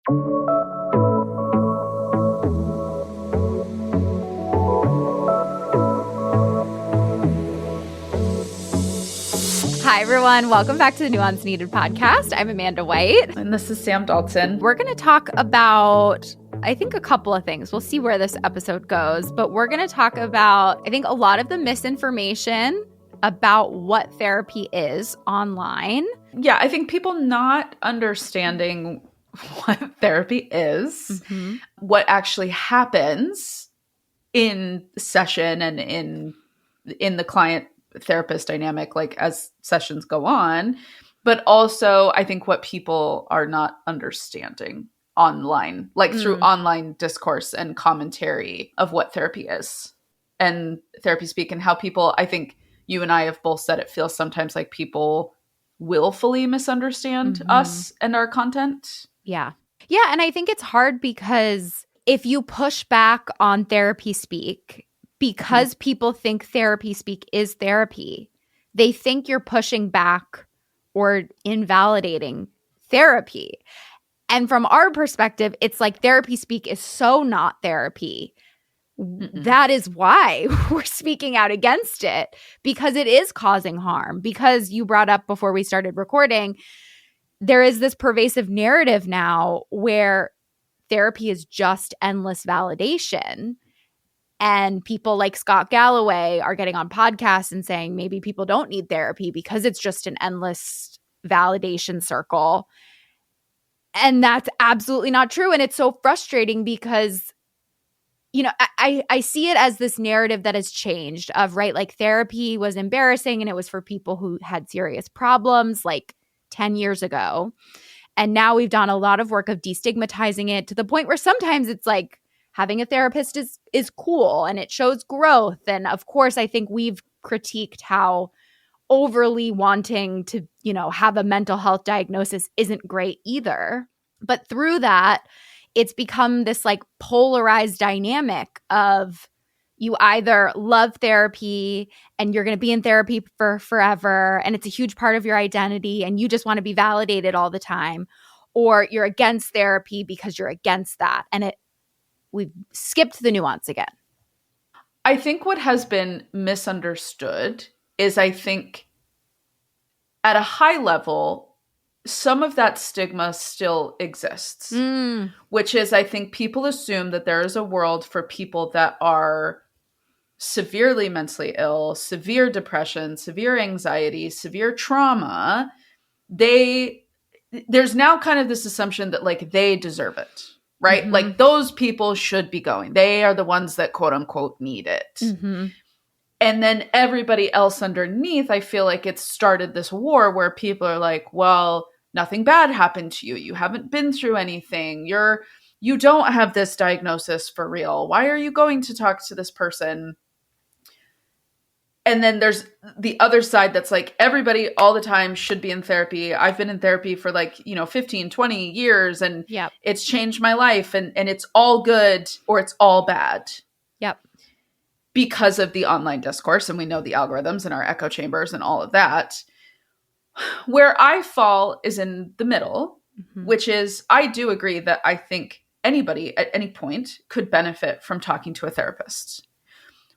Hi, everyone. Welcome back to the Nuance Needed podcast. I'm Amanda White. And this is Sam Dalton. We're going to talk about, I think, a couple of things. We'll see where this episode goes. But we're going to talk about, I think, a lot of the misinformation about what therapy is online. Yeah, I think people not understanding what therapy is, what actually happens in session and in the client therapist dynamic, like as sessions go on, but also I think what people are not understanding online, like through online discourse and commentary of what therapy is and therapy speak, and how people, I think you and I have both said it feels sometimes like people willfully misunderstand us and our content. Yeah. Yeah. And I think it's hard because if you push back on therapy speak, because people think therapy speak is therapy, they think you're pushing back or invalidating therapy. And from our perspective, it's like therapy speak is so not therapy. That is why we're speaking out against it, because it is causing harm. Because you brought up before we started recording, there is this pervasive narrative now where therapy is just endless validation. And people like Scott Galloway are getting on podcasts and saying maybe people don't need therapy because it's just an endless validation circle. And that's absolutely not true. And it's so frustrating because, you know, I see it as this narrative that has changed of, right, like therapy was embarrassing and it was for people who had serious problems like 10 years ago. And now we've done a lot of work of destigmatizing it to the point where sometimes it's like, having a therapist is cool and it shows growth. And of course, I think we've critiqued how overly wanting to, you know, have a mental health diagnosis isn't great either. But through that, it's become this like polarized dynamic of you either love therapy and you're going to be in therapy for forever and it's a huge part of your identity and you just want to be validated all the time, or you're against therapy because you're against that. And we've skipped the nuance again. I think what has been misunderstood is, I think at a high level, some of that stigma still exists, which is, I think people assume that there is a world for people that are severely mentally ill, severe depression, severe anxiety, severe trauma. There's now kind of this assumption that like they deserve it. Right? Like those people should be going. They are the ones that quote unquote need it. And then everybody else underneath, I feel like it's started this war where people are like, well, nothing bad happened to you. You haven't been through anything. You don't have this diagnosis for real. Why are you going to talk to this person? And then there's the other side that's like everybody all the time should be in therapy. I've been in therapy for 15, 20 years and it's changed my life and it's all good or it's all bad. Yep. Because of the online discourse. And we know the algorithms and our echo chambers and all of that. Where I fall is in the middle, which is I do agree that I think anybody at any point could benefit from talking to a therapist.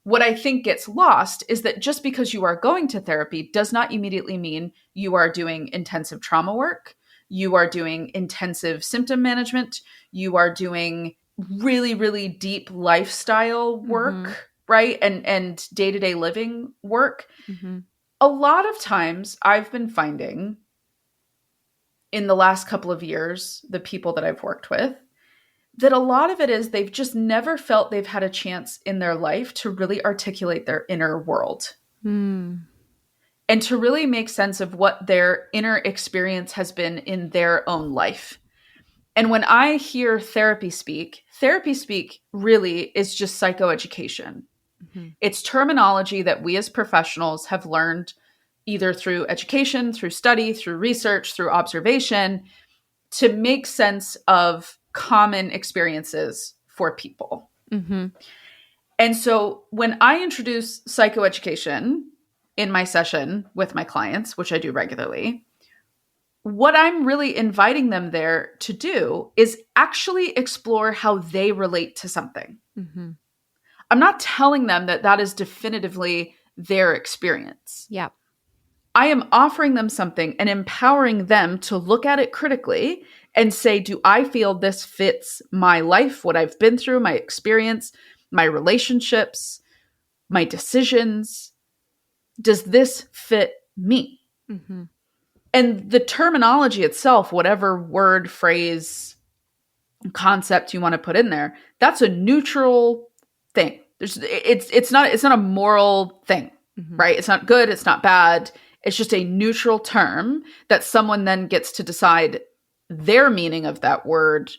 What I think gets lost is that just because you are going to therapy does not immediately mean you are doing intensive trauma work. You are doing intensive symptom management. You are doing really, really deep lifestyle work, right? And day-to-day living work. A lot of times I've been finding in the last couple of years, the people that I've worked with, that a lot of it is they've just never felt they've had a chance in their life to really articulate their inner world and to really make sense of what their inner experience has been in their own life. And when I hear therapy speak really is just psychoeducation. It's terminology that we as professionals have learned either through education, through study, through research, through observation, to make sense of common experiences for people. And so when I introduce psychoeducation in my session with my clients, which I do regularly, what I'm really inviting them there to do is actually explore how they relate to something. Mm-hmm. I'm not telling them that that is definitively their experience. Yeah. I am offering them something and empowering them to look at it critically and say, do I feel this fits my life, what I've been through, my experience, my relationships, my decisions? Does this fit me? Mm-hmm. And the terminology itself, whatever word, phrase, concept you want to put in there, that's a neutral thing. It's not a moral thing, Mm-hmm. right? It's not good, it's not bad. It's just a neutral term that someone then gets to decide their meaning of that word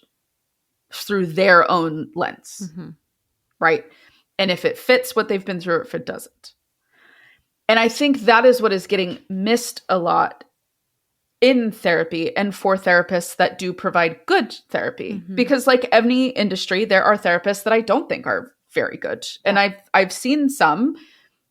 through their own lens, Mm-hmm. right? And if it fits what they've been through, if it doesn't. And I think that is what is getting missed a lot in therapy and for therapists that do provide good therapy. Mm-hmm. Because like any industry, there are therapists that I don't think are very good. Yeah. And I've seen some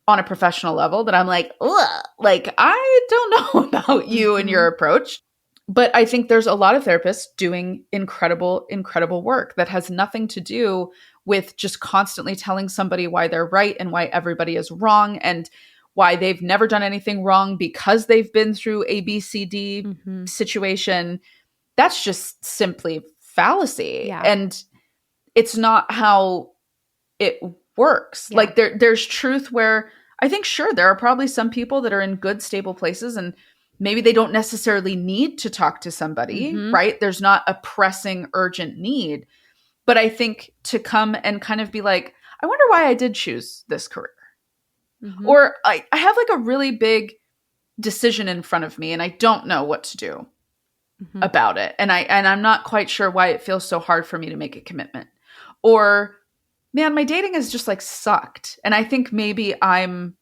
on a professional level that I'm like, ugh, like, I don't know about you mm-hmm. and your approach. But I think there's a lot of therapists doing incredible, incredible work that has nothing to do with just constantly telling somebody why they're right and why everybody is wrong and why they've never done anything wrong because they've been through a BCD mm-hmm. situation. That's just simply fallacy. Yeah. And it's not how it works. Yeah. Like there's truth where I think, sure, there are probably some people that are in good, stable places and maybe they don't necessarily need to talk to somebody, mm-hmm. right? There's not a pressing, urgent need. But I think to come and kind of be like, I wonder why I did choose this career. Mm-hmm. Or I have like a really big decision in front of me and I don't know what to do mm-hmm. about it. And I'm not quite sure why it feels so hard for me to make a commitment. Or, man, my dating has just like sucked. And I think maybe I'm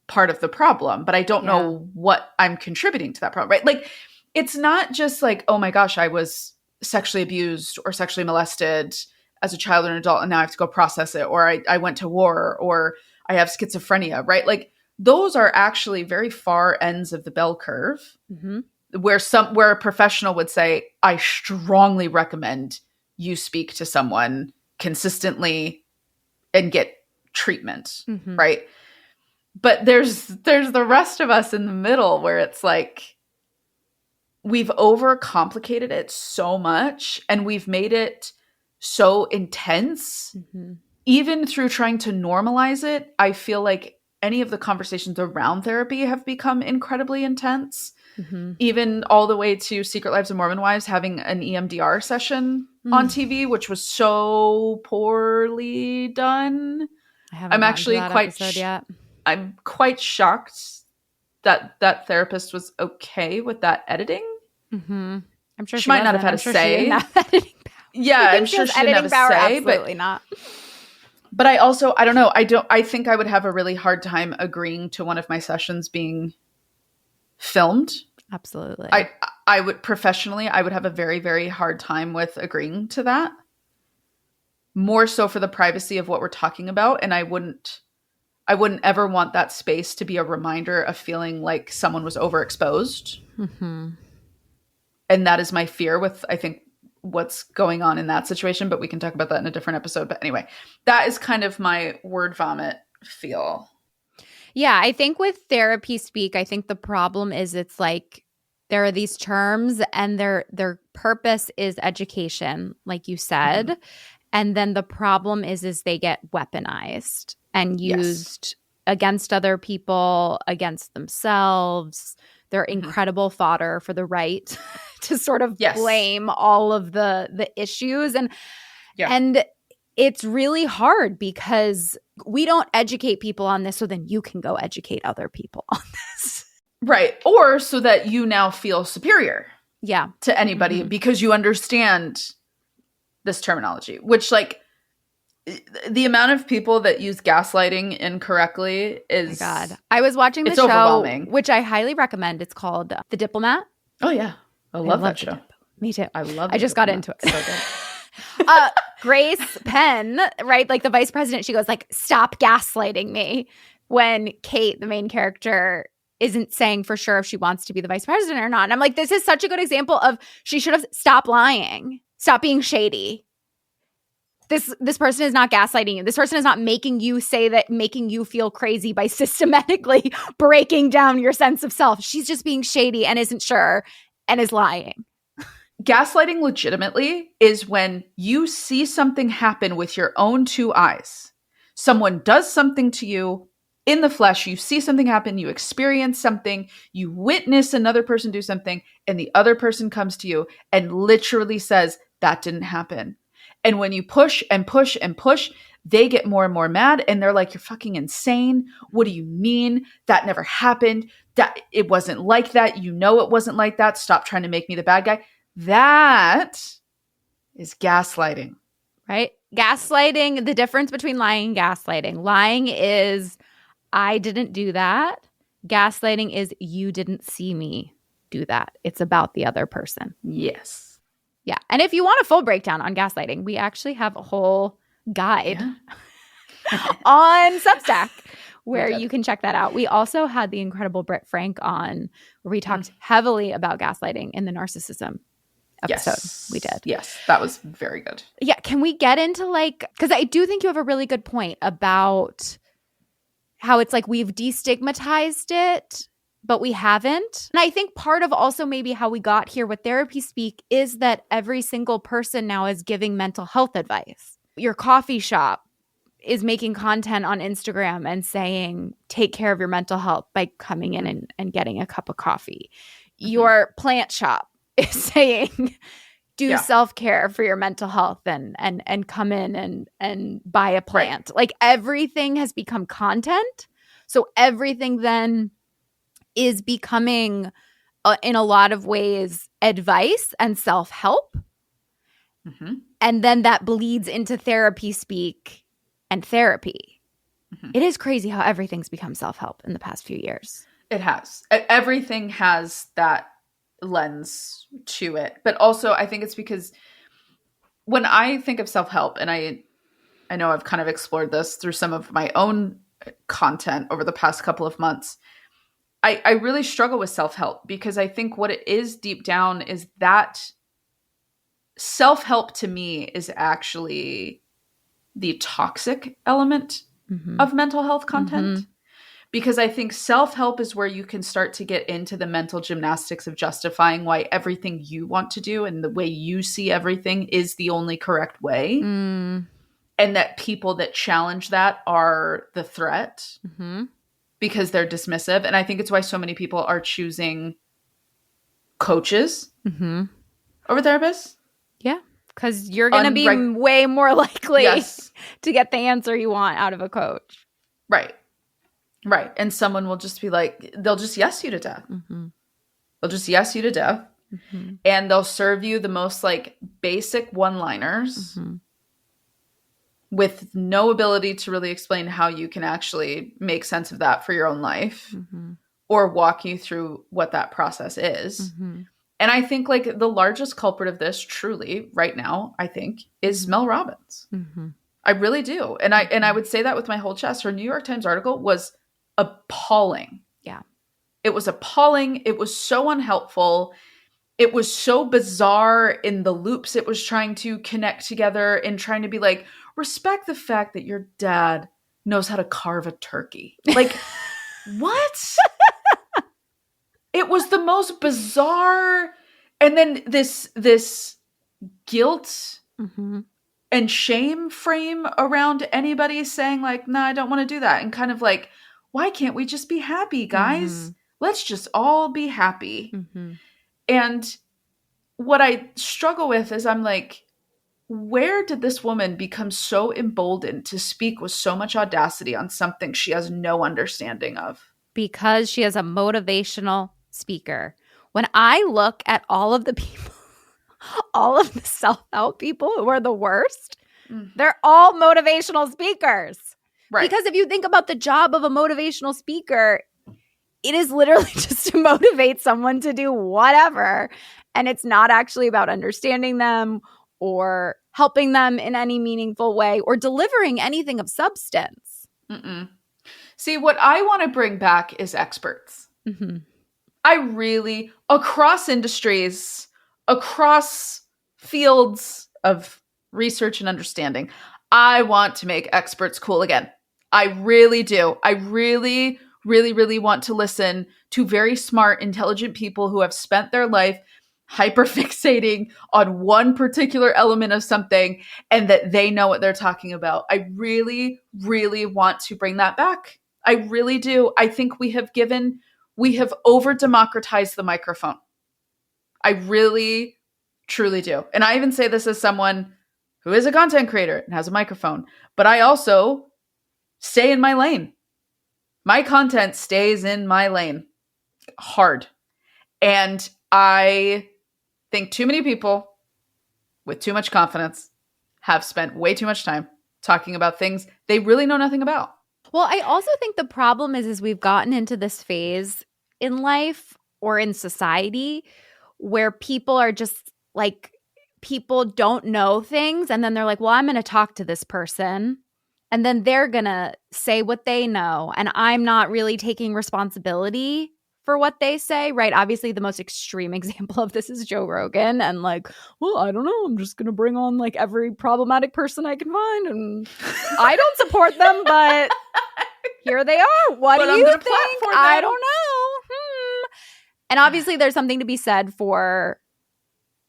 part of the problem, but I don't know what I'm contributing to that problem, right? Like, it's not just like, oh my gosh, I was sexually abused or sexually molested as a child or an adult and now I have to go process it. Or I went to war or I have schizophrenia, right? Like those are actually very far ends of the bell curve mm-hmm. where a professional would say, I strongly recommend you speak to someone consistently and get treatment, mm-hmm. right? But there's the rest of us in the middle where it's like we've overcomplicated it so much and we've made it so intense. Mm-hmm. Even through trying to normalize it, I feel like any of the conversations around therapy have become incredibly intense. Mm-hmm. Even all the way to Secret Lives of Mormon Wives having an EMDR session on TV, which was so poorly done. I'm actually I'm quite shocked that that therapist was okay with that editing. Mm-hmm. I'm sure she might not have had a say. She didn't have editing power. Yeah, I'm sure she didn't have a say. Absolutely not. But I also, I don't know. I think I would have a really hard time agreeing to one of my sessions being filmed. Absolutely. I would professionally, I would have a very, very hard time with agreeing to that. More so for the privacy of what we're talking about. And I wouldn't ever want that space to be a reminder of feeling like someone was overexposed. Mm-hmm. And that is my fear with, I think, what's going on in that situation, but we can talk about that in a different episode. But anyway, that is kind of my word vomit feel. Yeah, I think with therapy speak, I think the problem is it's like there are these terms and their purpose is education, like you said. Mm-hmm. And then the problem is they get weaponized and used against other people, against themselves. They're incredible fodder for the right to sort of blame all of the issues. And it's really hard because we don't educate people on this so then you can go educate other people on this. Right. Or so that you now feel superior to anybody mm-hmm. because you understand this terminology, which like the amount of people that use gaslighting incorrectly is... Oh my God. I was watching the show, which I highly recommend. It's called The Diplomat. Oh, yeah. I love that show. Me too. I love it. I just got into it. So good. Grace Penn, right? Like the vice president, she goes like, stop gaslighting me. When Kate, the main character, isn't saying for sure if she wants to be the vice president or not. And I'm like, this is such a good example of she should have stopped lying, stop being shady. This person is not gaslighting you. This person is not making you say that, making you feel crazy by systematically breaking down your sense of self. She's just being shady and isn't sure and is lying. Gaslighting legitimately is when you see something happen with your own two eyes. Someone does something to you in the flesh, you see something happen, you experience something, you witness another person do something, and the other person comes to you and literally says, that didn't happen. And when you push and push and push, they get more and more mad and they're like, you're fucking insane. What do you mean? That never happened. That it wasn't like that. You know it wasn't like that. Stop trying to make me the bad guy. That is gaslighting. Right? Gaslighting, the difference between lying and gaslighting. Lying is, I didn't do that. Gaslighting is, you didn't see me do that. It's about the other person. Yes. Yeah. And if you want a full breakdown on gaslighting, we actually have a whole guide on Substack where you can check that out. We also had the incredible Britt Frank on where we talked heavily about gaslighting in the narcissism episode. Yes. We did. Yes. That was very good. Yeah. Can we get into because I do think you have a really good point about how it's like we've destigmatized it, but we haven't. And I think part of also maybe how we got here with Therapy Speak is that every single person now is giving mental health advice. Your coffee shop is making content on Instagram and saying, take care of your mental health by coming in and getting a cup of coffee. Your plant shop is saying, do self-care for your mental health and come in and buy a plant. Like everything has become content. So everything then is becoming, in a lot of ways, advice and self-help. Mm-hmm. And then that bleeds into therapy speak and therapy. Mm-hmm. It is crazy how everything's become self-help in the past few years. It has. Everything has that lens to it. But also, I think it's because when I think of self-help, and I know I've kind of explored this through some of my own content over the past couple of months, I really struggle with self-help because I think what it is deep down is that self-help to me is actually the toxic element of mental health content. Because I think self-help is where you can start to get into the mental gymnastics of justifying why everything you want to do and the way you see everything is the only correct way. And that people that challenge that are the threat because they're dismissive. And I think it's why so many people are choosing coaches over therapists. Yeah, because you're going to be way more likely to get the answer you want out of a coach. Right. Right. And someone will just be like, they'll just yes you to death. They'll just yes you to death. And they'll serve you the most like basic one-liners with no ability to really explain how you can actually make sense of that for your own life or walk you through what that process is. And I think like the largest culprit of this truly right now, I think, is Mel Robbins. I really do. And I would say that with my whole chest. Her New York Times article was appalling. Yeah. It was appalling. It was so unhelpful. It was so bizarre in the loops it was trying to connect together and trying to be like, respect the fact that your dad knows how to carve a turkey. Like, what? It was the most bizarre. And then this guilt and shame frame around anybody saying like, nah, I don't want to do that. And kind of like, why can't we just be happy, guys? Let's just all be happy. And what I struggle with is I'm like, where did this woman become so emboldened to speak with so much audacity on something she has no understanding of? Because she is a motivational speaker. When I look at all of the people, all of the self-help people who are the worst, they're all motivational speakers. Right. Because if you think about the job of a motivational speaker, it is literally just to motivate someone to do whatever. And it's not actually about understanding them or helping them in any meaningful way or delivering anything of substance. See, what I want to bring back is experts. Mm-hmm. I really, across industries, across fields of research and understanding, I want to make experts cool again. I really do. I really, really, really want to listen to very smart, intelligent people who have spent their life hyperfixating on one particular element of something and that they know what they're talking about. I really, really want to bring that back. I really do. I think we have over democratized the microphone. I really, truly do. And I even say this as someone who is a content creator and has a microphone, but I also stay in my lane. My content stays in my lane hard. And I think too many people with too much confidence have spent way too much time talking about things they really know nothing about. Well, I also think the problem is we've gotten into this phase in life or in society where people are just like, people don't know things. And then they're like, well, I'm going to talk to this person. And then they're going to say what they know. And I'm not really taking responsibility for what they say, right? Obviously, the most extreme example of this is Joe Rogan. And like, well, I don't know. I'm just going to bring on like every problematic person I can find. And I don't support them, but here they are. What do you think? I don't know. And obviously, there's something to be said for,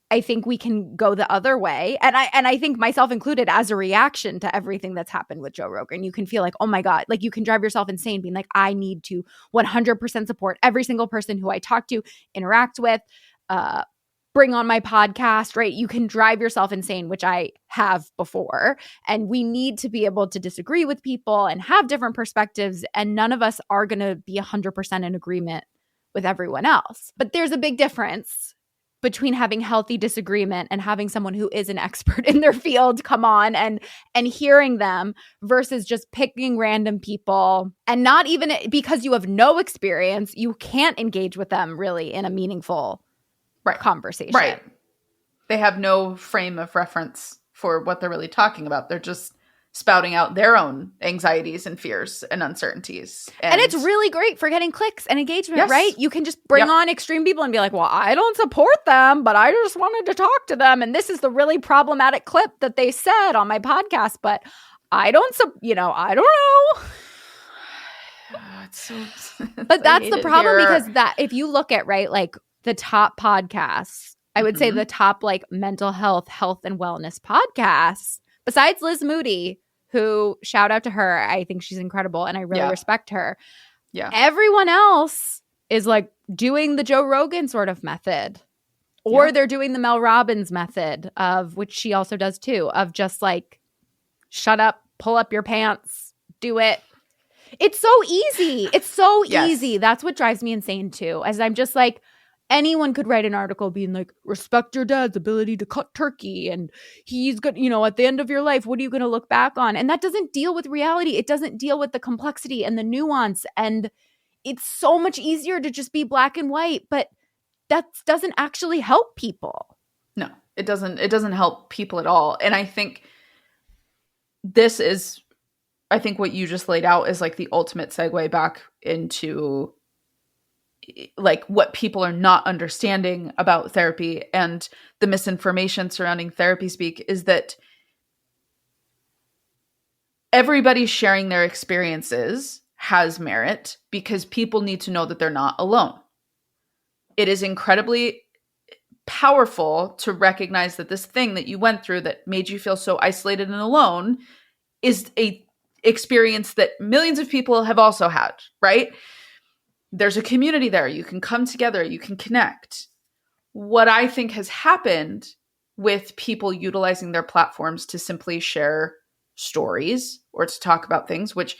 I think we can go the other way. And I think myself included, as a reaction to everything that's happened with Joe Rogan, you can feel like, oh my God, like you can drive yourself insane being like, I need to 100% support every single person who I talk to, interact with, bring on my podcast, right? You can drive yourself insane, which I have before. And we need to be able to disagree with people and have different perspectives. And none of us are going to be 100% in agreement with everyone else. But there's a big difference between having healthy disagreement and having someone who is an expert in their field come on and hearing them versus just picking random people, and not even because you have no experience, you can't engage with them really in a meaningful conversation. Right. They have no frame of reference for what they're really talking about. They're just spouting out their own anxieties and fears and uncertainties. And it's really great for getting clicks and engagement, right? You can just bring on extreme people and be like, well, I don't support them, but I just wanted to talk to them. And this is the really problematic clip that they said on my podcast, but I don't know. But that's the problem because that if you look at, right, like the top podcasts, I would say the top like mental health and wellness podcasts, besides Liz Moody, who, shout out to her, I think she's incredible and I really respect her. Yeah. Everyone else is like doing the Joe Rogan sort of method, or they're doing the Mel Robbins method, of which she also does too, of just like, shut up, pull up your pants, do it. It's so easy. It's so easy. That's what drives me insane too, as I'm just like, anyone could write an article being like, respect your dad's ability to cut turkey and he's good, at the end of your life, what are you going to look back on? And that doesn't deal with reality. It doesn't deal with the complexity and the nuance. And it's so much easier to just be black and white, but that doesn't actually help people. No, it doesn't help people at all. And I think what you just laid out is like the ultimate segue back into like what people are not understanding about therapy and the misinformation surrounding therapy speak is that everybody sharing their experiences has merit because people need to know that they're not alone. It is incredibly powerful to recognize that this thing that you went through that made you feel so isolated and alone is a experience that millions of people have also had, right? There's a community there. You can come together. You can connect. What I think has happened with people utilizing their platforms to simply share stories or to talk about things, which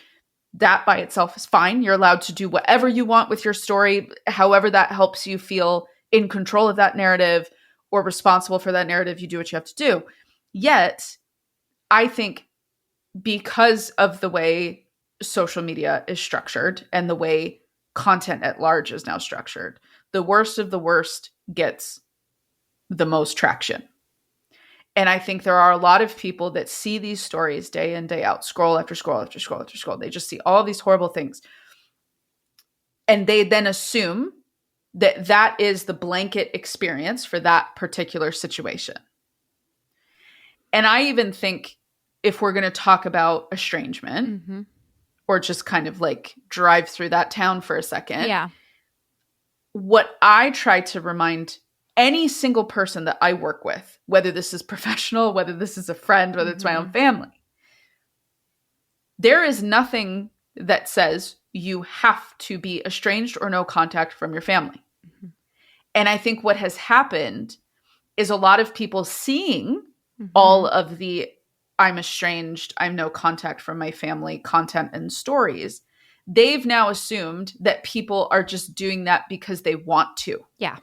that by itself is fine. You're allowed to do whatever you want with your story, however that helps you feel in control of that narrative or responsible for that narrative. You do what you have to do. Yet, I think because of the way social media is structured and the way content at large is now structured, the worst of the worst gets the most traction. And I think there are a lot of people that see these stories day in, day out, scroll after scroll after scroll after scroll. They just see all these horrible things. And they then assume that that is the blanket experience for that particular situation. And I even think if we're going to talk about estrangement or just kind of like drive through that town for a second, what I try to remind any single person that I work with, whether this is professional, whether this is a friend, whether it's my own family, there is nothing that says you have to be estranged or no contact from your family. And I think what has happened is a lot of people seeing all of the I'm estranged, I'm no contact from my family content and stories. They've now assumed that people are just doing that because they want to. Yeah.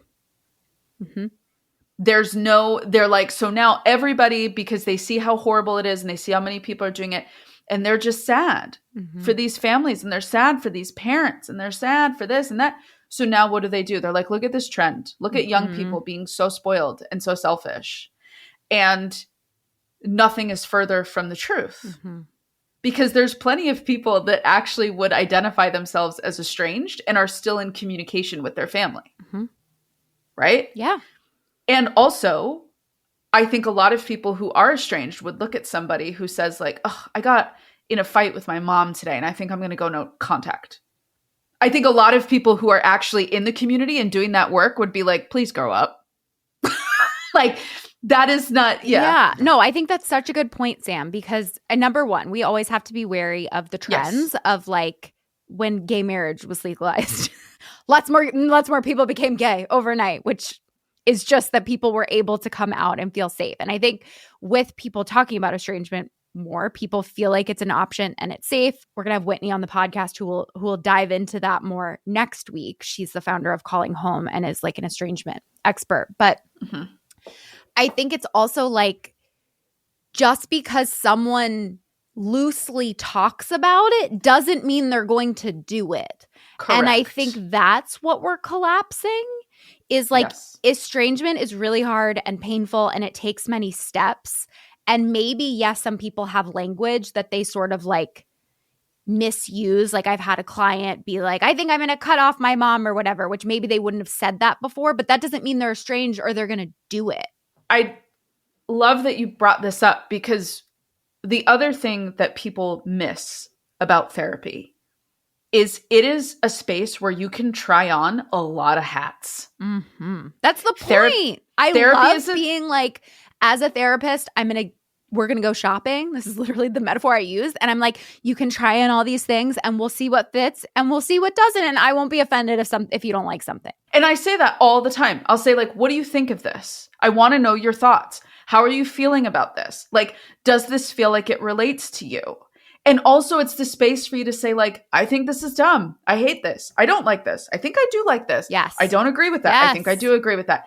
They're like, so now everybody, because they see how horrible it is and they see how many people are doing it, and they're just sad for these families, and they're sad for these parents, and they're sad for this and that. So now what do? They're like, look at this trend. Look at young people being so spoiled and so selfish. And nothing is further from the truth. Because there's plenty of people that actually would identify themselves as estranged and are still in communication with their family. Right? Yeah. And also, I think a lot of people who are estranged would look at somebody who says like, oh, I got in a fight with my mom today and I think I'm going to go no contact. I think a lot of people who are actually in the community and doing that work would be like, please grow up. Like, that is not, Yeah. No, I think that's such a good point, Sam, because number one, we always have to be wary of the trends of like when gay marriage was legalized. lots more people became gay overnight, which is just that people were able to come out and feel safe. And I think with people talking about estrangement more, people feel like it's an option and it's safe. We're going to have Whitney on the podcast who will dive into that more next week. She's the founder of Calling Home and is like an estrangement expert. But I think it's also like just because someone loosely talks about it doesn't mean they're going to do it. Correct. And I think that's what we're collapsing is like estrangement is really hard and painful and it takes many steps. And maybe, yes, some people have language that they sort of like misuse. Like I've had a client be like, I think I'm going to cut off my mom or whatever, which maybe they wouldn't have said that before, but that doesn't mean they're estranged or they're going to do it. I love that you brought this up because the other thing that people miss about therapy is it is a space where you can try on a lot of hats. That's the point. I love being like, as a therapist, we're going to go shopping. This is literally the metaphor I used. And I'm like, you can try on all these things and we'll see what fits and we'll see what doesn't. And I won't be offended if you don't like something. And I say that all the time. I'll say like, what do you think of this? I want to know your thoughts. How are you feeling about this? Like, does this feel like it relates to you? And also it's the space for you to say like, I think this is dumb. I hate this. I don't like this. I think I do like this. Yes. I don't agree with that. Yes. I think I do agree with that.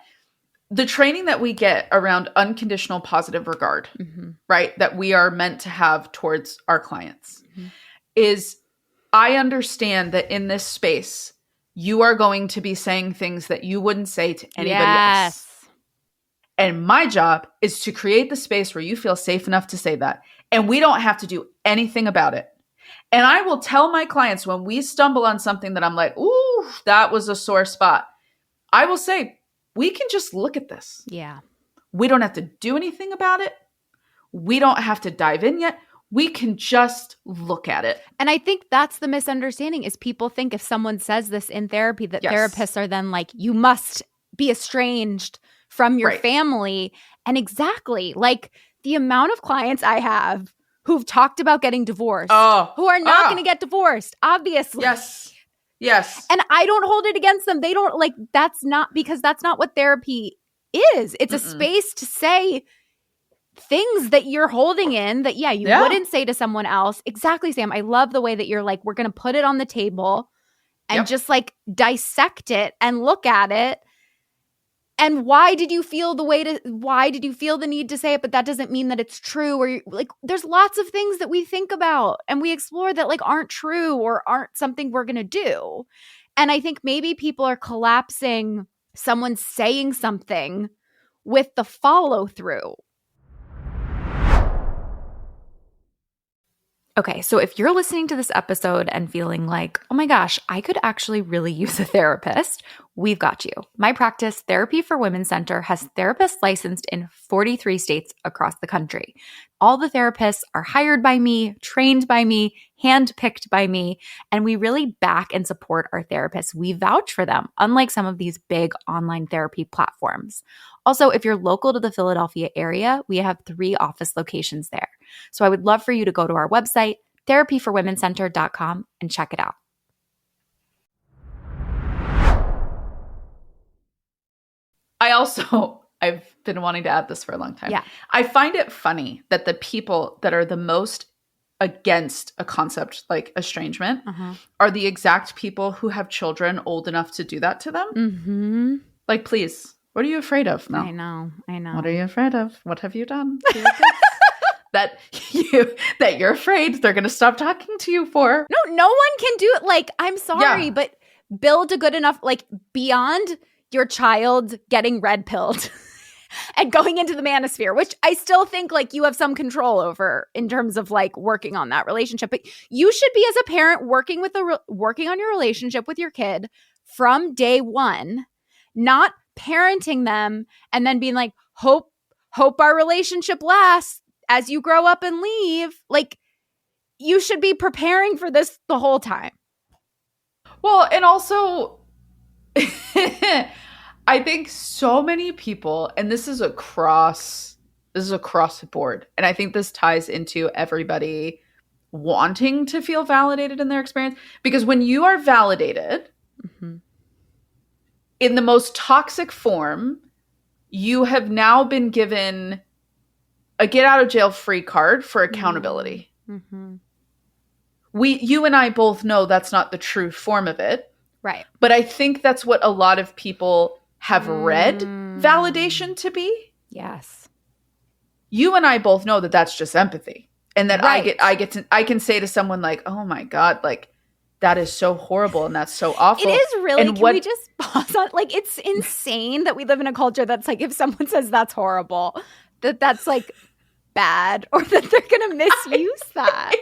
The training that we get around unconditional positive regard, right, that we are meant to have towards our clients is I understand that in this space, you are going to be saying things that you wouldn't say to anybody else. And my job is to create the space where you feel safe enough to say that. And we don't have to do anything about it. And I will tell my clients when we stumble on something that I'm like, ooh, that was a sore spot. I will say, we can just look at this. Yeah. We don't have to do anything about it. We don't have to dive in yet. We can just look at it. And I think that's the misunderstanding is people think if someone says this in therapy that therapists are then like, you must be estranged from your family. And exactly, like the amount of clients I have who've talked about getting divorced, who are not going to get divorced, obviously. Yes. And I don't hold it against them. They don't like, that's not what therapy is. It's a space to say things that you're holding in that, you wouldn't say to someone else. Exactly, Sam. I love the way that you're like, we're going to put it on the table and just like dissect it and look at it. And why did you feel the need to say it? But that doesn't mean that it's true. Or like, there's lots of things that we think about and we explore that like aren't true or aren't something we're going to do. And I think maybe people are collapsing someone saying something with the follow through. Okay, so if you're listening to this episode and feeling like, oh my gosh, I could actually really use a therapist, we've got you. My practice, Therapy for Women Center, has therapists licensed in 43 states across the country. All the therapists are hired by me, trained by me, handpicked by me, and we really back and support our therapists. We vouch for them, unlike some of these big online therapy platforms. Also, if you're local to the Philadelphia area, we have 3 office locations there. So I would love for you to go to our website, therapyforwomencenter.com, and check it out. I've been wanting to add this for a long time. Yeah. I find it funny that the people that are the most against a concept like estrangement are the exact people who have children old enough to do that to them. Mm-hmm. Like, please, what are you afraid of? No. I know. What are you afraid of? What have you done to your kids? that you're afraid they're going to stop talking to you for. No one can do it. Like, I'm sorry, but build a good enough, like, beyond your child getting red pilled and going into the manosphere, which I still think like you have some control over in terms of like working on that relationship. But you should be, as a parent, working on your relationship with your kid from day one, not parenting them and then being like, hope our relationship lasts as you grow up and leave. Like, you should be preparing for this the whole time. Well, and also I think so many people, and this is across the board, and I think this ties into everybody wanting to feel validated in their experience, because when you are validated in the most toxic form, you have now been given a get out of jail free card for accountability. You and I both know that's not the true form of it. Right. But I think that's what a lot of people have read validation to be. Yes. You and I both know that that's just empathy. And that I can say to someone like, "Oh my God, like that is so horrible and that's so awful." It is really, and we just pause on, like, it's insane that we live in a culture that's like, if someone says that's horrible, that's like bad, or that they're going to misuse that.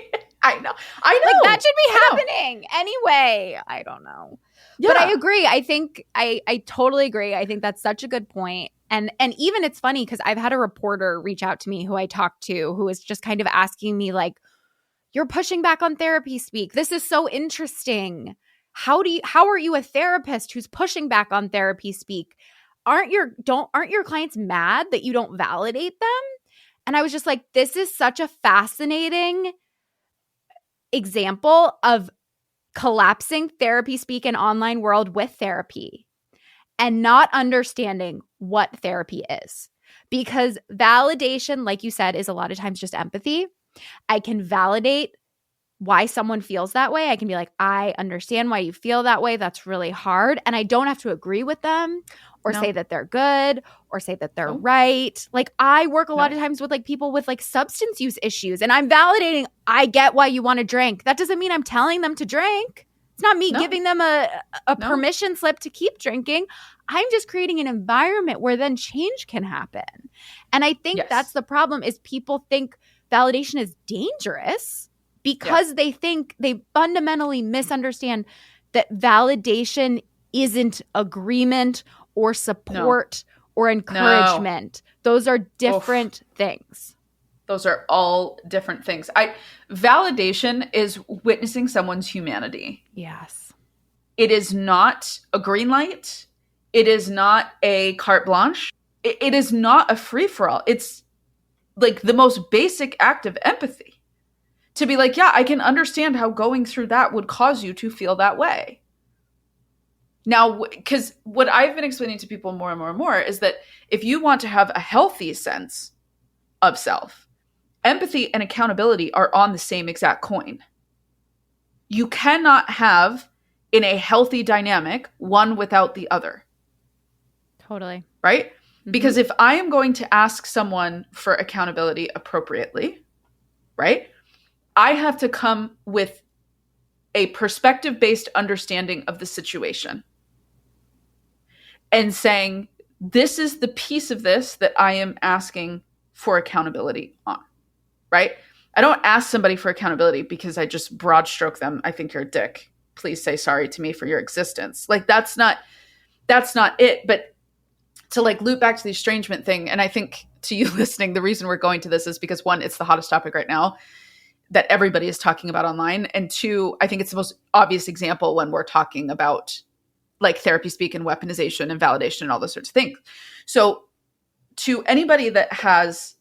I know. Like, that should be happening anyway. I don't know. Yeah. But I agree. I think I totally agree. I think that's such a good point. And even it's funny because I've had a reporter reach out to me who I talked to who was just kind of asking me like, you're pushing back on therapy speak. This is so interesting. How are you a therapist who's pushing back on therapy speak? Aren't your clients mad that you don't validate them? And I was just like, this is such a fascinating example of collapsing therapy speak and online world with therapy and not understanding what therapy is. Because validation, like you said, is a lot of times just empathy. I can validate why someone feels that way. I can be like, I understand why you feel that way. That's really hard. And I don't have to agree with them or say that they're good or say that they're right. Like, I work a lot of times with like people with like substance use issues, and I'm validating, I get why you want to drink. That doesn't mean I'm telling them to drink. It's not me giving them a permission slip to keep drinking. I'm just creating an environment where then change can happen. And I think that's the problem, is people think validation is dangerous because they think, they fundamentally misunderstand that validation isn't agreement or support or encouragement. Those are different things. Those are all different things. Validation is witnessing someone's humanity. Yes. It is not a green light. It is not a carte blanche. It is not a free-for-all. It's like the most basic act of empathy. To be like, yeah, I can understand how going through that would cause you to feel that way. Now, because what I've been explaining to people more and more and more is that if you want to have a healthy sense of self, empathy and accountability are on the same exact coin. You cannot have, in a healthy dynamic, one without the other. Totally. Right? Mm-hmm. Because if I am going to ask someone for accountability appropriately, right, I have to come with a perspective-based understanding of the situation and saying, this is the piece of this that I am asking for accountability on, right? I don't ask somebody for accountability because I just broad stroke them. I think you're a dick. Please say sorry to me for your existence. Like that's not it. But to like loop back to the estrangement thing, and I think to you listening, the reason we're going to this is because one, it's the hottest topic right now that everybody is talking about online. And two, I think it's the most obvious example when we're talking about like therapy speak and weaponization and validation and all those sorts of things. So to anybody that has,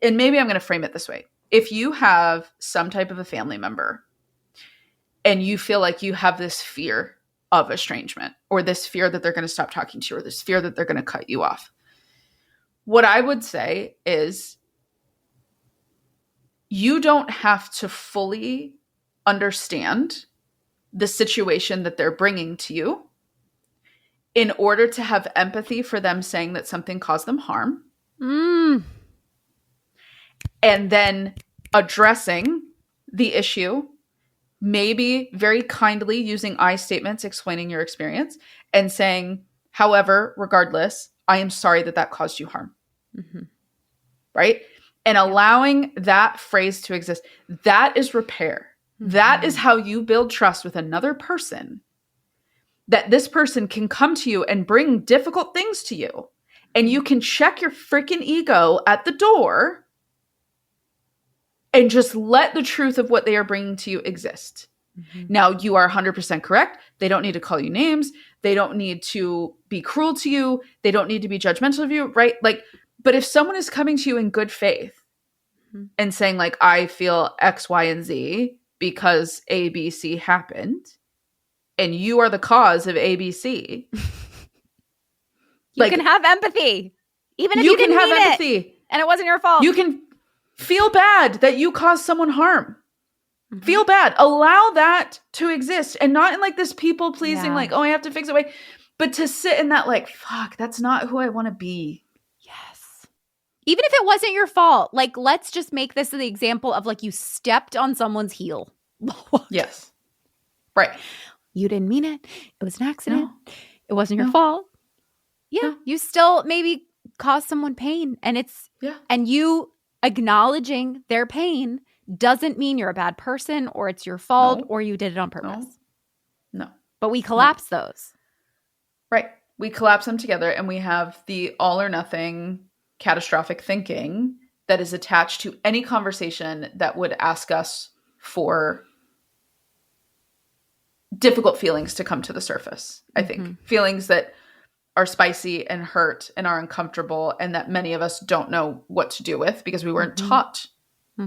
and maybe I'm going to frame it this way. If you have some type of a family member and you feel like you have this fear of estrangement or this fear that they're going to stop talking to you or this fear that they're going to cut you off, what I would say is you don't have to fully understand the situation that they're bringing to you in order to have empathy for them saying that something caused them harm. And then addressing the issue, maybe very kindly using I statements, explaining your experience and saying, however, regardless, I am sorry that caused you harm. Mm-hmm. Right? And allowing that phrase to exist, that is repair. Mm-hmm. That is how you build trust with another person, that this person can come to you and bring difficult things to you. And you can check your freaking ego at the door and just let the truth of what they are bringing to you exist. Mm-hmm. Now, you are 100% correct. They don't need to call you names. They don't need to be cruel to you. They don't need to be judgmental of you, right? Like, but if someone is coming to you in good faith mm-hmm. and saying like, I feel X, Y, and Z because A, B, C happened, and you are the cause of A, B, C. You can have empathy. Even if you didn't mean empathy. It and it wasn't your fault. You can feel bad that you caused someone harm. Mm-hmm. Feel bad. Allow that to exist. And not in like this people pleasing, like, oh, I have to fix it. But to sit in that like, fuck, that's not who I want to be. Yes. Even if it wasn't your fault. Like, let's just make this the example of like you stepped on someone's heel. Yes. Right. You didn't mean it. It was an accident. No. It wasn't your fault. Yeah. You still maybe caused someone pain. And and you acknowledging their pain doesn't mean you're a bad person or it's your fault or you did it on purpose. No. But we collapse those. Right. We collapse them together and we have the all or nothing catastrophic thinking that is attached to any conversation that would ask us for difficult feelings to come to the surface. I think feelings that are spicy and hurt and are uncomfortable and that many of us don't know what to do with because we weren't taught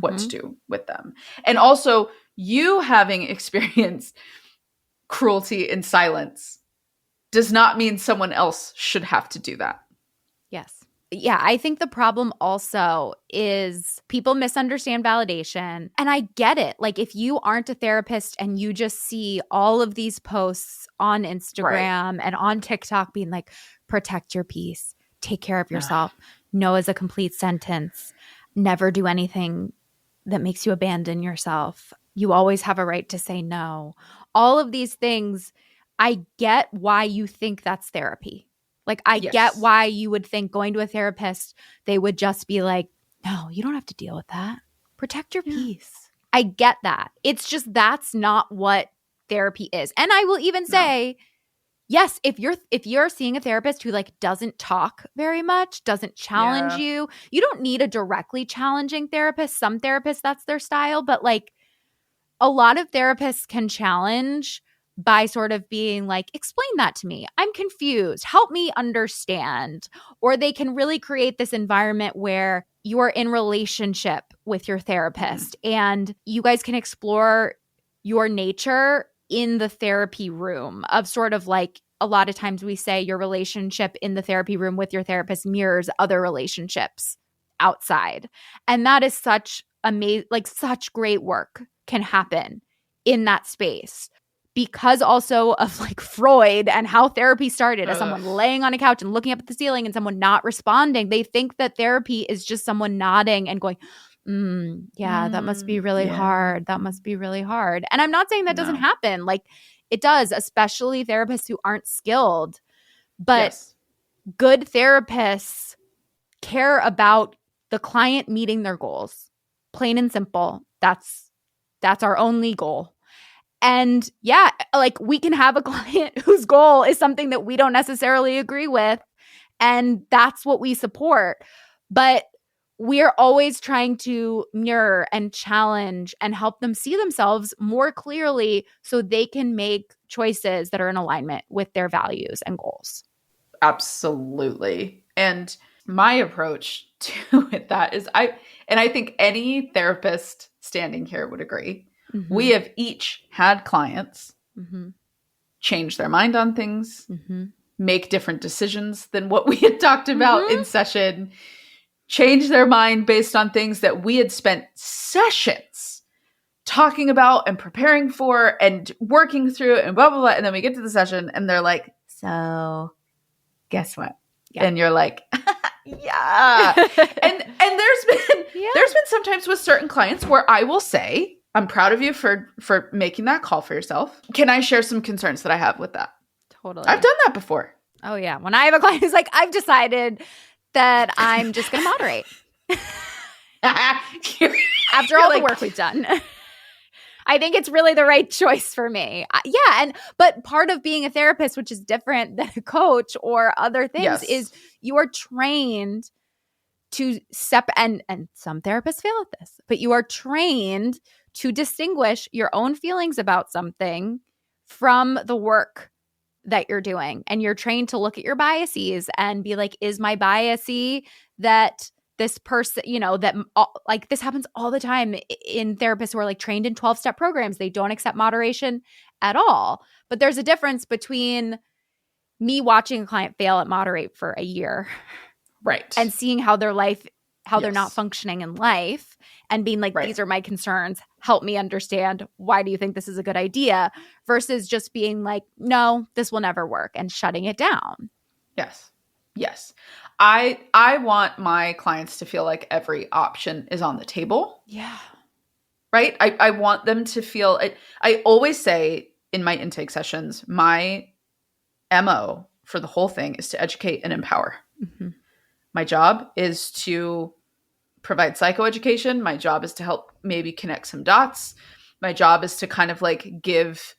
what to do with them. And also you having experienced cruelty in silence does not mean someone else should have to do that. Yes. Yeah, I think the problem also is people misunderstand validation. And I get it. Like if you aren't a therapist and you just see all of these posts on Instagram and on TikTok being like, protect your peace, take care of yourself, no is a complete sentence, never do anything that makes you abandon yourself. You always have a right to say no. All of these things, I get why you think that's therapy. Like, I get why you would think going to a therapist, they would just be like, no, you don't have to deal with that. Protect your peace. I get that. It's just that's not what therapy is. And I will even say, yes, if you're seeing a therapist who like doesn't talk very much, doesn't challenge you, you don't need a directly challenging therapist. Some therapists, that's their style. But like a lot of therapists can challenge by sort of being like, explain that to me. I'm confused. Help me understand. Or they can really create this environment where you're in relationship with your therapist and you guys can explore your nature in the therapy room of sort of like, a lot of times we say your relationship in the therapy room with your therapist mirrors other relationships outside. And that is such such great work can happen in that space. Because also of like Freud and how therapy started as someone laying on a couch and looking up at the ceiling and someone not responding. They think that therapy is just someone nodding and going, that must be really hard. That must be really hard. And I'm not saying that doesn't happen. Like it does, especially therapists who aren't skilled. But good therapists care about the client meeting their goals. plain and simple. That's our only goal. And yeah, like we can have a client whose goal is something that we don't necessarily agree with, and that's what we support. But we're always trying to mirror and challenge and help them see themselves more clearly so they can make choices that are in alignment with their values and goals. Absolutely. And my approach to that is I think any therapist standing here would agree. Mm-hmm. We have each had clients change their mind on things, make different decisions than what we had talked about in session, change their mind based on things that we had spent sessions talking about and preparing for and working through and blah, blah, blah. And then we get to the session and they're like, so guess what? Yeah. And you're like, yeah. and there's been sometimes with certain clients where I will say, I'm proud of you for making that call for yourself. Can I share some concerns that I have with that? Totally. I've done that before. Oh yeah. When I have a client who's like, I've decided that I'm just going to moderate. After all the work we've done. I think it's really the right choice for me. But part of being a therapist, which is different than a coach or other things, is you are trained to and some therapists fail at this, but you are trained to distinguish your own feelings about something from the work that you're doing. And you're trained to look at your biases and be like, is my biasy that this person, like this happens all the time in therapists who are like trained in 12-step programs. They don't accept moderation at all. But there's a difference between me watching a client fail at moderate for a year. Right. And seeing how their life, they're not functioning in life and being like, these are my concerns. Help me understand. Why do you think this is a good idea? Versus just being like, no, this will never work and shutting it down. Yes. Yes. I want my clients to feel like every option is on the table. Yeah. Right? I want them to feel it. I always say in my intake sessions, my MO for the whole thing is to educate and empower. Mm-hmm. My job is to provide psychoeducation. My job is to help maybe connect some dots. My job is to kind of like give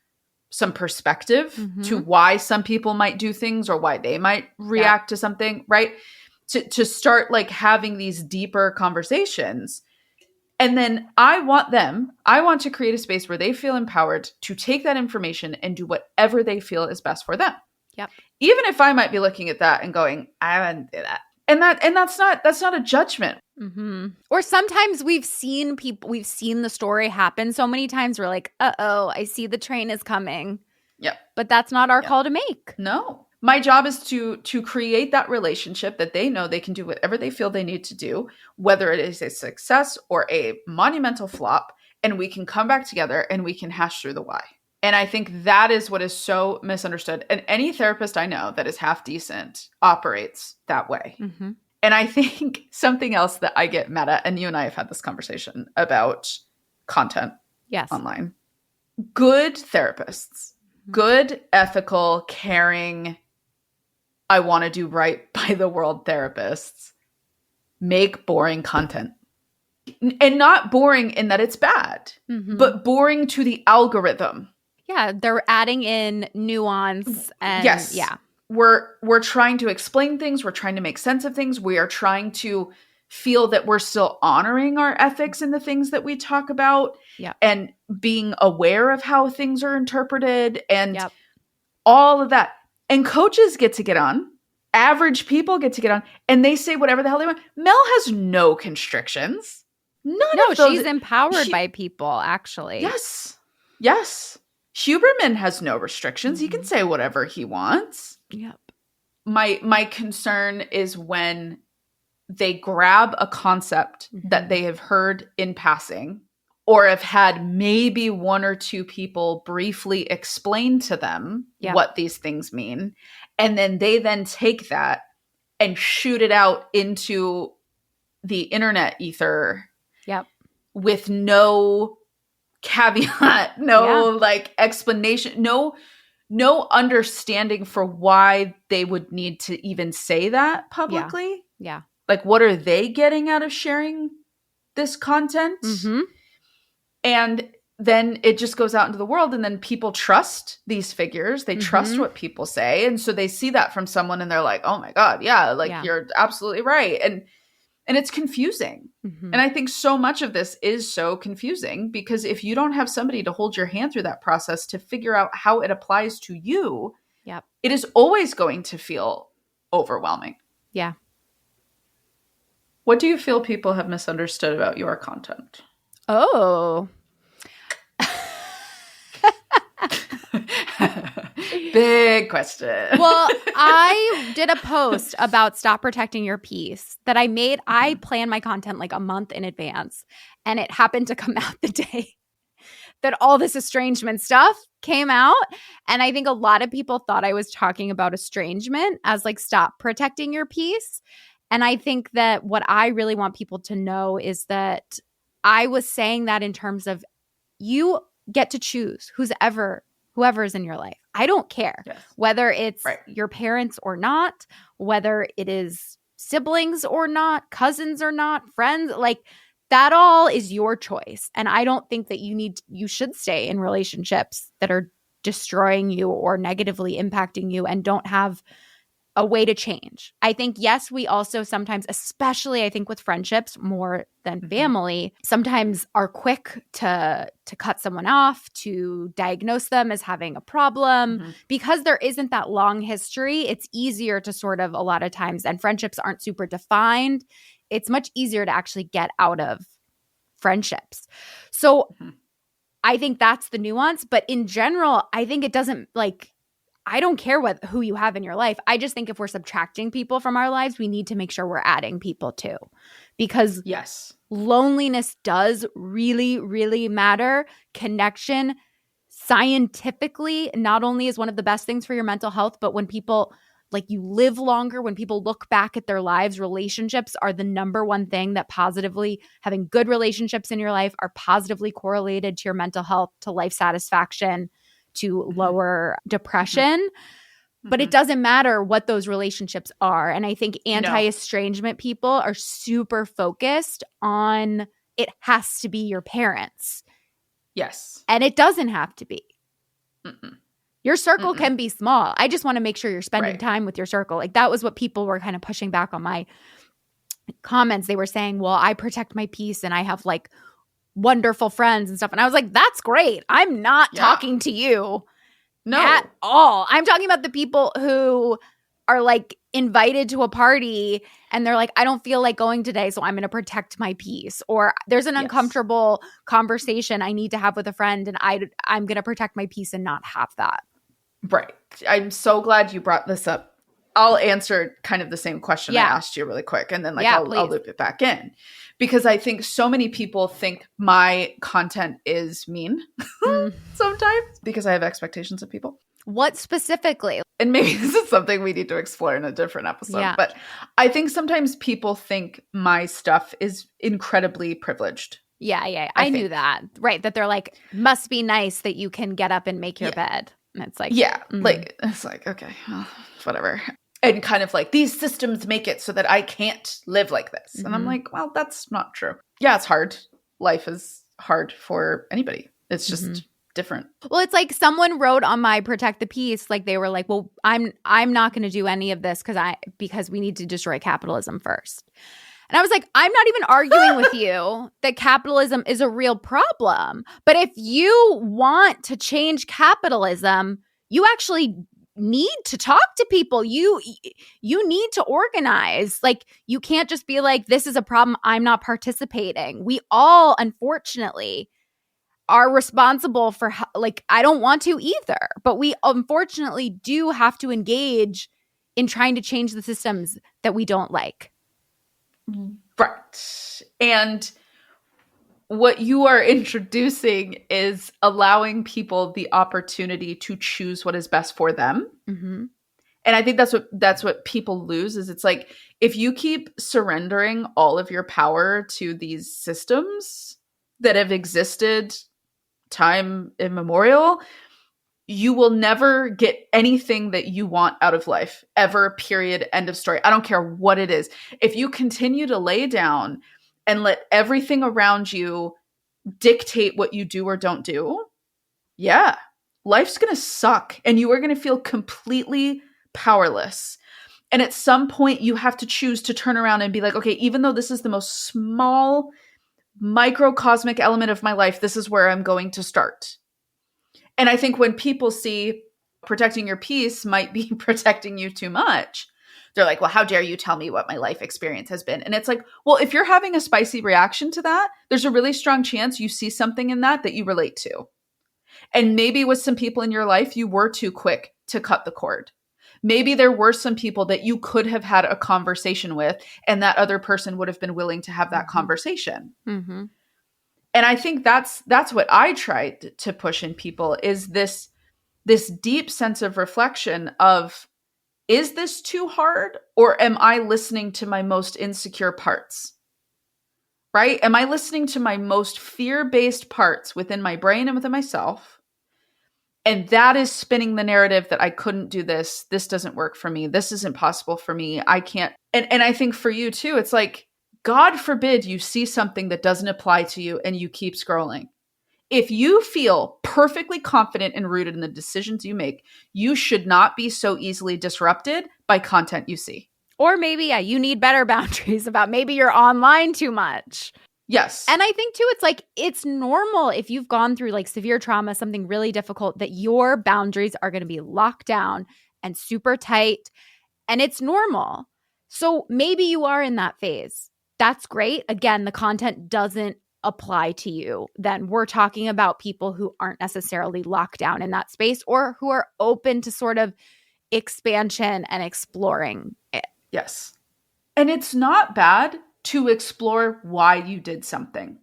some perspective to why some people might do things or why they might react to something, right? To start like having these deeper conversations. And then I want to create a space where they feel empowered to take that information and do whatever they feel is best for them. Yep. Even if I might be looking at that and going, I wouldn't do that. And that's not a judgment. Mm-hmm. Or sometimes we've seen the story happen so many times. We're like, uh-oh, I see the train is coming. Yep. But that's not our call to make. No. My job is to create that relationship that they know they can do whatever they feel they need to do, whether it is a success or a monumental flop, and we can come back together and we can hash through the why. And I think that is what is so misunderstood. And any therapist I know that is half decent operates that way. Mm-hmm. And I think something else that I get mad at, and you and I have had this conversation about content online. Good therapists, good, ethical, caring, I want to do right by the world therapists make boring content. And not boring in that it's bad, but boring to the algorithm. Yeah, they're adding in nuance and We're trying to explain things, we're trying to make sense of things, we are trying to feel that we're still honoring our ethics in the things that we talk about and being aware of how things are interpreted and all of that. And coaches get to get on, average people get to get on, and they say whatever the hell they want. Mel has no constrictions. None of those. She's empowered by people, actually. Yes. Huberman has no restrictions. He can say whatever he wants. Yep. My concern is when they grab a concept that they have heard in passing or have had maybe one or two people briefly explain to them what these things mean. And then they then take that and shoot it out into the internet ether with no caveat, like explanation, no understanding for why they would need to even say that publicly. Yeah. Like, what are they getting out of sharing this content. Mm-hmm. And then it just goes out into the world, and then people trust these figures. They trust what people say. And so they see that from someone and they're like, oh my God, yeah, like you're absolutely right. And it's confusing. Mm-hmm. And I think so much of this is so confusing because if you don't have somebody to hold your hand through that process to figure out how it applies to you, it is always going to feel overwhelming. Yeah. What do you feel people have misunderstood about your content? Oh. Big question. Well, I did a post about stop protecting your peace that I made. I plan my content like a month in advance, and it happened to come out the day that all this estrangement stuff came out. And I think a lot of people thought I was talking about estrangement as like stop protecting your peace. And I think that what I really want people to know is that I was saying that in terms of you get to choose whoever is in your life. I don't care whether it's your parents or not, whether it is siblings or not, cousins or not, friends, like that all is your choice. And I don't think that you should stay in relationships that are destroying you or negatively impacting you and don't have a way to change. I think, yes, we also sometimes, especially I think with friendships more than family, sometimes are quick to cut someone off, to diagnose them as having a problem. Because there isn't that long history, it's easier to sort of a lot of times, and friendships aren't super defined, it's much easier to actually get out of friendships. So I think that's the nuance. But in general, I think it doesn't like, I don't care who you have in your life. I just think if we're subtracting people from our lives, we need to make sure we're adding people too. Because loneliness does really, really matter. Connection scientifically not only is one of the best things for your mental health, but when people like you live longer, when people look back at their lives, relationships are the number one thing that positively, having good relationships in your life are positively correlated to your mental health, to life satisfaction, to lower depression. But it doesn't matter what those relationships are. And I think anti-estrangement people are super focused on it has to be your parents. Yes. And it doesn't have to be. Your circle can be small. I just want to make sure you're spending time with your circle. Like that was what people were kind of pushing back on my comments. They were saying, well, I protect my peace and I have like wonderful friends and stuff. And I was like, that's great. I'm not talking to you at all. I'm talking about the people who are like invited to a party and they're like, I don't feel like going today, so I'm going to protect my peace. Or there's an uncomfortable conversation I need to have with a friend and I'm going to protect my peace and not have that. Right. I'm so glad you brought this up. I'll answer kind of the same question I asked you really quick, and then like I'll loop it back in. Because I think so many people think my content is mean sometimes because I have expectations of people. What specifically? And maybe this is something we need to explore in a different episode. Yeah. But I think sometimes people think my stuff is incredibly privileged. Yeah. I knew that. Right. That they're like, must be nice that you can get up and make your bed. And it's like, like, it's like, okay, well, whatever. And kind of like, these systems make it so that I can't live like this. And I'm like, well, that's not true. Yeah, it's hard. Life is hard for anybody. It's just different. Well, it's like someone wrote on my Protect the Peace, like they were like, well, I'm not going to do any of this because we need to destroy capitalism first. And I was like, I'm not even arguing with you that capitalism is a real problem. But if you want to change capitalism, you actually need to talk to people. You need to organize. Like, you can't just be like, this is a problem, I'm not participating. We all, unfortunately, are responsible for, like, I don't want to either, but we unfortunately do have to engage in trying to change the systems that we don't like. Right. And what you are introducing is allowing people the opportunity to choose what is best for them. And I think that's what people lose is it's like, if you keep surrendering all of your power to these systems that have existed time immemorial, you will never get anything that you want out of life ever, period, end of story. I don't care what it is. If you continue to lay down and let everything around you dictate what you do or don't do, yeah, life's going to suck and you are going to feel completely powerless. And at some point you have to choose to turn around and be like, okay, even though this is the most small microcosmic element of my life, this is where I'm going to start. And I think when people see protecting your peace might be protecting you too much, they're like, well, how dare you tell me what my life experience has been? And it's like, well, if you're having a spicy reaction to that, there's a really strong chance you see something in that you relate to. And maybe with some people in your life, you were too quick to cut the cord. Maybe there were some people that you could have had a conversation with, and that other person would have been willing to have that conversation. Mm-hmm. And I think that's what I tried to push in people, is this deep sense of reflection of, is this too hard, or am I listening to my most insecure parts? Right? Am I listening to my most fear-based parts within my brain and within myself? And that is spinning the narrative that I couldn't do this. This doesn't work for me. This isn't possible for me. I can't. And I think for you too, it's like, God forbid you see something that doesn't apply to you and you keep scrolling. If you feel perfectly confident and rooted in the decisions you make, you should not be so easily disrupted by content you see. Or maybe, you need better boundaries about maybe you're online too much. Yes. And I think too, it's like, it's normal if you've gone through like severe trauma, something really difficult, that your boundaries are going to be locked down and super tight, and it's normal. So maybe you are in that phase. That's great. Again, the content doesn't apply to you. Then we're talking about people who aren't necessarily locked down in that space, or who are open to sort of expansion and exploring it. Yes. And it's not bad to explore why you did something.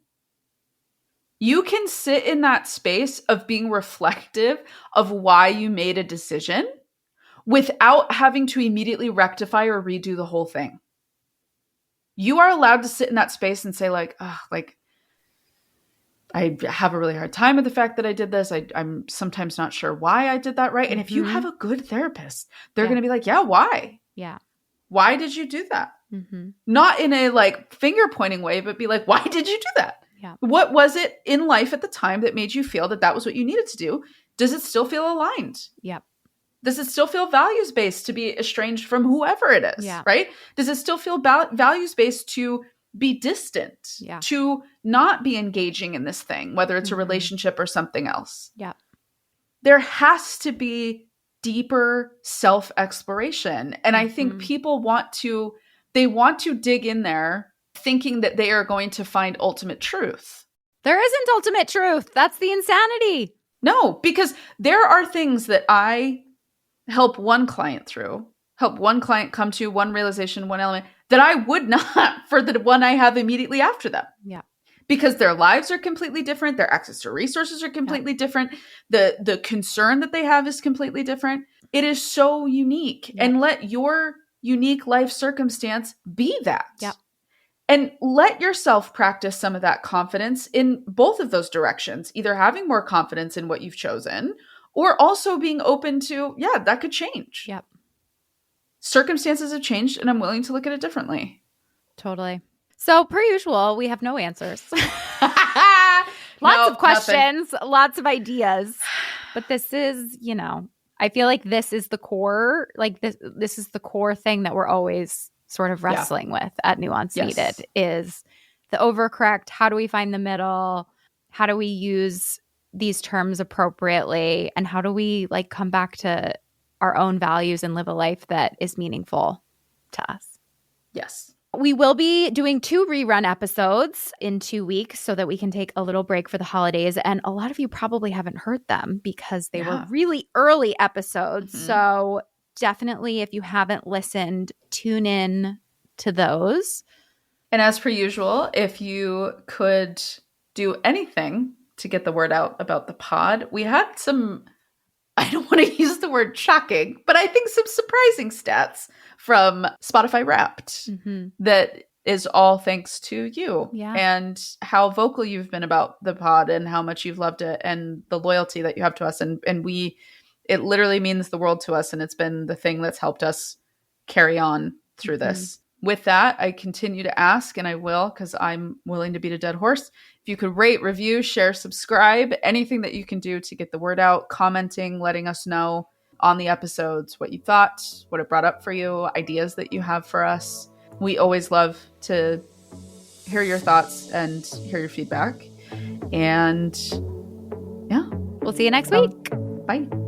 You can sit in that space of being reflective of why you made a decision without having to immediately rectify or redo the whole thing. You are allowed to sit in that space and say like, oh, like, I have a really hard time with the fact that I did this. I'm sometimes not sure why I did that, right? And if you have a good therapist, they're going to be like, yeah, why? Yeah. Why did you do that? Mm-hmm. Not in a like finger pointing way, but be like, why did you do that? Yeah. What was it in life at the time that made you feel that that was what you needed to do? Does it still feel aligned? Yep. Does it still feel values-based to be estranged from whoever it is, right? Does it still feel values-based to be distant, to not be engaging in this thing, whether it's a relationship or something else? Yeah. There has to be deeper self-exploration. And I think people want to dig in there thinking that they are going to find ultimate truth. There isn't ultimate truth. That's the insanity. No, because there are things that I help one client come to, one realization, one element, that I would not for the one I have immediately after them. Yeah. Because their lives are completely different. Their access to resources are completely different. The concern that they have is completely different. It is so unique. Yeah. And let your unique life circumstance be that. Yeah. And let yourself practice some of that confidence in both of those directions, either having more confidence in what you've chosen, or also being open to, that could change. Yep. Circumstances have changed, and I'm willing to look at it differently. Totally. So, per usual, we have no answers. Lots of questions, lots of ideas. But this is, I feel like this is the core, like this is the core thing that we're always sort of wrestling with at Nuance Needed, is the overcorrect. How do we find the middle? How do we use these terms appropriately? And how do we like come back to our own values and live a life that is meaningful to us? Yes. We will be doing 2 rerun episodes in 2 weeks so that we can take a little break for the holidays. And a lot of you probably haven't heard them because they were really early episodes. Mm-hmm. So definitely, if you haven't listened, tune in to those. And as per usual, if you could do anything to get the word out about the pod, we had some, I don't want to use the word shocking, but I think some surprising stats from Spotify Wrapped that is all thanks to you and how vocal you've been about the pod and how much you've loved it and the loyalty that you have to us. And it literally means the world to us. And it's been the thing that's helped us carry on through this. with that, I continue to ask, and I will, because I'm willing to beat a dead horse. If you could rate, review, share, subscribe, anything that you can do to get the word out, commenting, letting us know on the episodes what you thought, what it brought up for you, ideas that you have for us. We always love to hear your thoughts and hear your feedback. And yeah, we'll see you next week. Bye.